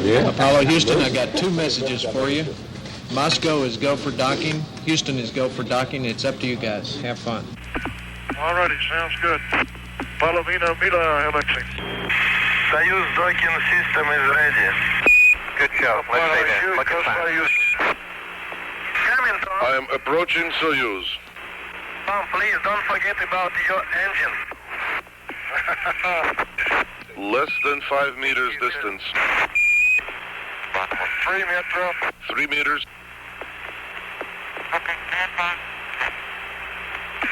Apollo Houston, I got two messages for you. Moscow is go for docking. Houston is go for docking. It's up to you guys. Have fun. Alrighty, sounds good. Palovina Mila, Alexei. Soyuz docking system is ready. Good job. Let's say that. Look at that. Coming, Tom. I am approaching Soyuz. Tom, please don't forget about your engine. Less than 5 meters distance. 3 meters. 3 meters.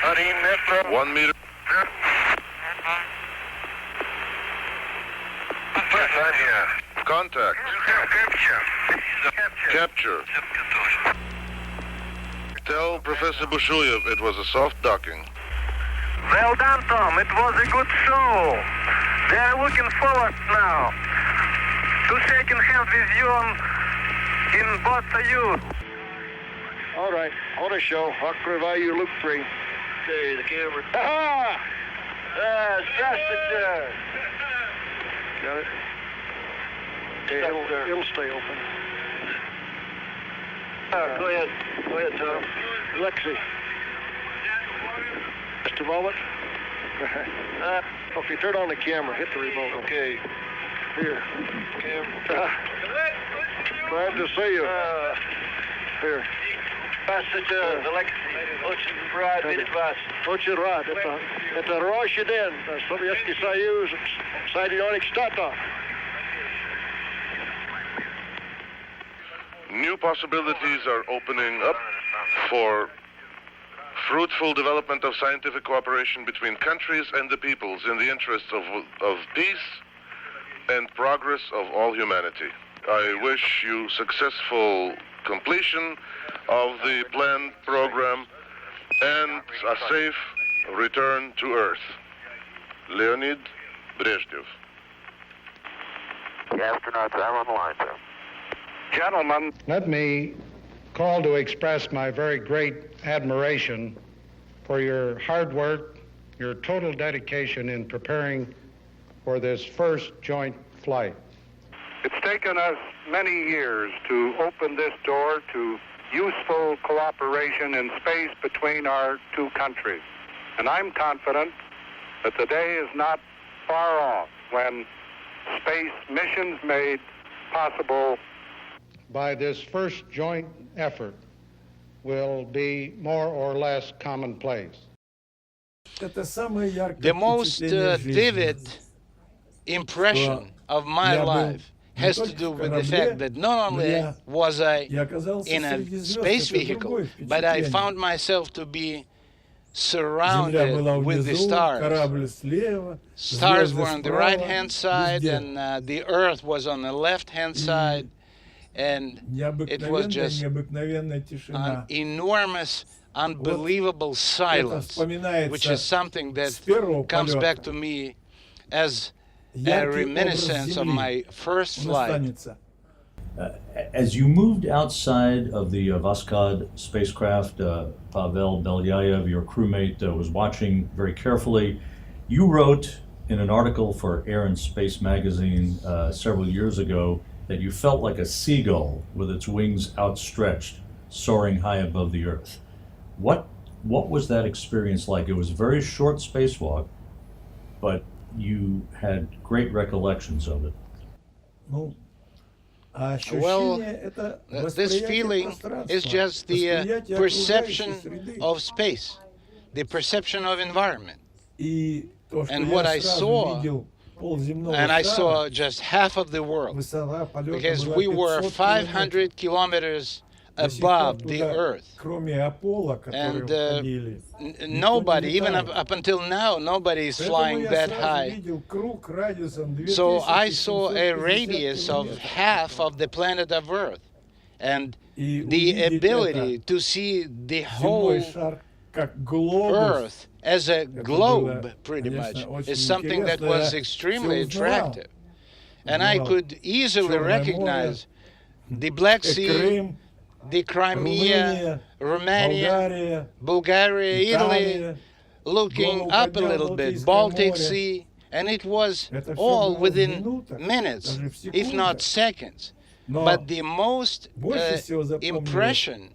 13 meters. 1 meter. Contact. Capture. Tell Professor Bushuyev it was a soft docking. Well done, Tom. It was a good show. They are looking forward now to shaking hands with you in both Soyuz. All right, auto show. Открываю loop 3. Okay, the camera. Aha! Здравствуйте. Got it? Okay, It'll stay open. Go ahead. Go ahead, Tom. Alexei. Just a moment. Okay, turn on the camera. Hit the remote. Okay. Here. Camera. Glad to see you. Here. Здравствуйте, Алексей. Очень рад видеть вас. Очень рад. Это роща день. Советский Союз, Соединенных Штатов. New possibilities are opening up for fruitful development of scientific cooperation between countries and the peoples in the interests of peace and progress of all humanity. I wish you successful completion of the planned program and a safe return to Earth. Leonid Brezhnev. The astronauts are on the line, sir. Gentlemen, let me call to express my very great admiration for your hard work, your total dedication in preparing for this first joint flight. It's taken us many years to open this door to useful cooperation in space between our two countries. And I'm confident that the day is not far off when space missions made possible by this first joint effort will be more or less commonplace. The most vivid impression of my life has to do with the fact that not only was I in a space vehicle, but I found myself to be surrounded with the stars. Stars were on the right-hand side, and the Earth was on the left-hand side, and it was just an enormous, unbelievable silence, which is something that comes back to me as a reminiscence of my first flight. As you moved outside of the Voskhod spacecraft, Pavel Belyayev, your crewmate, was watching very carefully. You wrote in an article for Air and Space magazine several years ago that you felt like a seagull with its wings outstretched, soaring high above the Earth. What was that experience like? It was a very short spacewalk, but you had great recollections of it. Well, this feeling is just the perception of space, the perception of environment. And what I saw, and I saw just half of the world, because we were 500 kilometers above the Earth. And nobody, even up until now, nobody is flying that high. So I saw a radius of half of the planet of Earth. And the ability to see the whole Earth as a globe, pretty much, is something that was extremely attractive. And I could easily recognize the Black Sea, the Crimea, Romania, Bulgaria, Italy, looking up a little bit, Baltic Sea, And it was Это всё all было в within минутах, minutes, даже в if not секундах. seconds. Но But the most больше всего запомнилось impression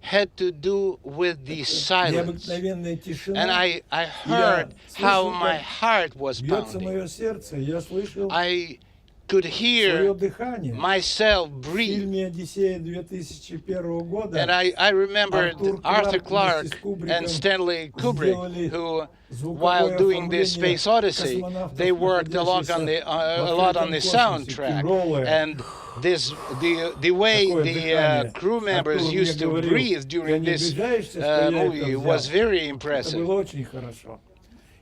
had to do with the silence. необыкновенная тишина. And I heard how my heart was Бьется pounding. мое сердце, я слышал I could свое hear дыхание. myself В breathe. фильме «Одиссея» 2001 года And I remembered Arthur Arthur Clarke Clarke вместе с Кубриком and Stanley Kubrick, сделали who, звуковое while doing the оформление Space Odyssey, космонавтов, they worked a lot on the находящихся a lot on в the открытом космосе, soundtrack. тяжелое. And the way Такое the дыхание. crew members Артур мне used to говорил, breathe ты during не this обижаешься, что я movie это was взял? very Это impressive. было очень хорошо.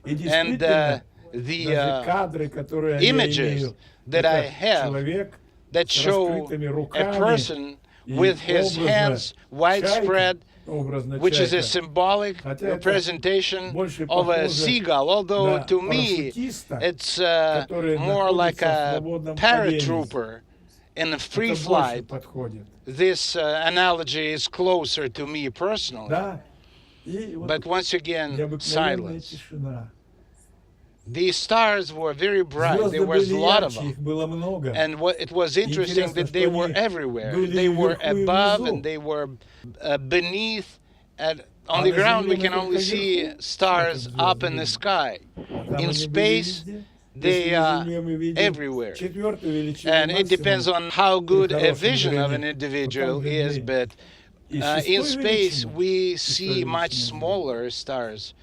И And действительно, the даже кадры, которые я images имею, that это I have человек that с show раскрытыми a руками person и with his образно hands widespread, образно which is a чайка. symbolic Хотя это representation больше of a похоже seagull, although на to me парашютиста, it's который more like находится в a свободном падении. paratrooper in a free Это больше flight. подходит. This analogy is closer to me personally. Да? И вот But once again, необыкновенная silence. тишина. The stars were very bright. Звезды There was a были lot of ярче, them. их было много. And it was interesting Интересно, that they что were они everywhere. были They were вверху и above внизу. and they were beneath. And on А the на ground we Земле can мы only только see вверху stars смотрим up звезды in the видим. sky. Там In они были space, везде. they Если на are Земле мы видим everywhere. четвертую величину And it depends максимум, on how good a хорошем vision of an зрении, individual то там is, видны but и in шестой space величины, we шестой see much величины. smaller stars.